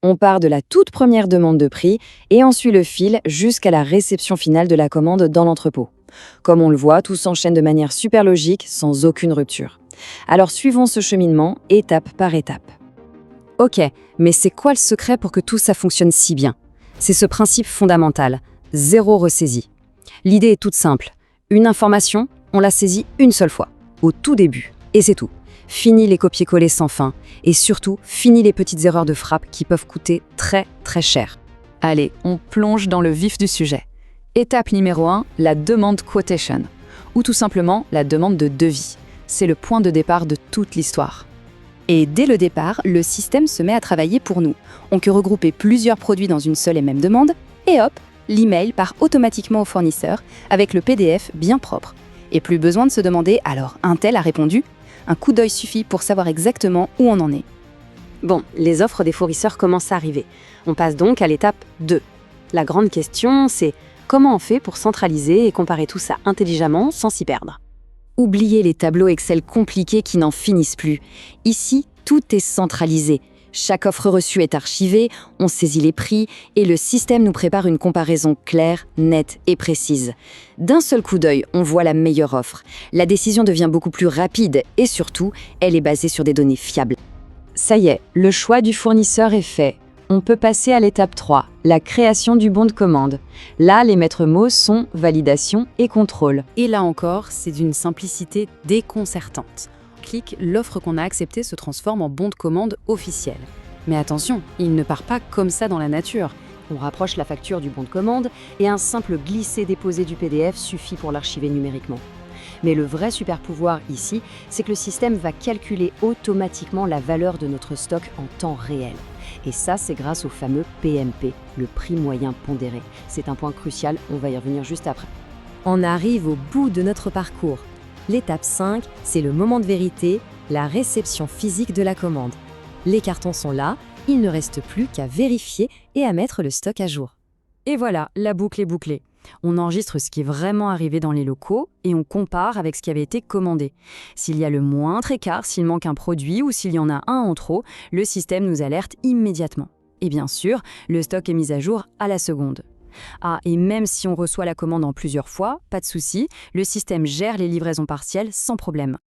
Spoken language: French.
On part de la toute première demande de prix et on suit le fil jusqu'à la réception finale de la commande dans l'entrepôt. Comme on le voit, tout s'enchaîne de manière super logique, sans aucune rupture. Alors suivons ce cheminement étape par étape. Ok, mais c'est quoi le secret pour que tout ça fonctionne si bien? C'est ce principe fondamental, zéro ressaisie. L'idée est toute simple. Une information, on la saisit une seule fois, au tout début, et c'est tout. Fini les copier-coller sans fin, et surtout, fini les petites erreurs de frappe qui peuvent coûter très très cher. Allez, on plonge dans le vif du sujet. Étape numéro 1, la demande quotation, ou tout simplement la demande de devis. C'est le point de départ de toute l'histoire. Et dès le départ, le système se met à travailler pour nous. On peut regrouper plusieurs produits dans une seule et même demande, et hop, l'email part automatiquement au fournisseur avec le PDF bien propre. Et plus besoin de se demander « alors, un tel a répondu ?» Un coup d'œil suffit pour savoir exactement où on en est. Bon, les offres des fournisseurs commencent à arriver. On passe donc à l'étape 2. La grande question, c'est comment on fait pour centraliser et comparer tout ça intelligemment sans s'y perdre? Oubliez les tableaux Excel compliqués qui n'en finissent plus. Ici, tout est centralisé. Chaque offre reçue est archivée, on saisit les prix et le système nous prépare une comparaison claire, nette et précise. D'un seul coup d'œil, on voit la meilleure offre. La décision devient beaucoup plus rapide et surtout, elle est basée sur des données fiables. Ça y est, le choix du fournisseur est fait. On peut passer à l'étape 3, la création du bon de commande. Là, les maîtres mots sont validation et contrôle. Et là encore, c'est d'une simplicité déconcertante. Clique, l'offre qu'on a acceptée se transforme en bon de commande officiel. Mais attention, il ne part pas comme ça dans la nature. On rapproche la facture du bon de commande et un simple glisser-déposer du PDF suffit pour l'archiver numériquement. Mais le vrai super pouvoir ici, c'est que le système va calculer automatiquement la valeur de notre stock en temps réel. Et ça, c'est grâce au fameux PMP, le prix moyen pondéré. C'est un point crucial, on va y revenir juste après. On arrive au bout de notre parcours. L'étape 5, c'est le moment de vérité, la réception physique de la commande. Les cartons sont là, il ne reste plus qu'à vérifier et à mettre le stock à jour. Et voilà, la boucle est bouclée. On enregistre ce qui est vraiment arrivé dans les locaux et on compare avec ce qui avait été commandé. S'il y a le moindre écart, s'il manque un produit ou s'il y en a un en trop, le système nous alerte immédiatement. Et bien sûr, le stock est mis à jour à la seconde. Ah, et même si on reçoit la commande en plusieurs fois, pas de souci, le système gère les livraisons partielles sans problème.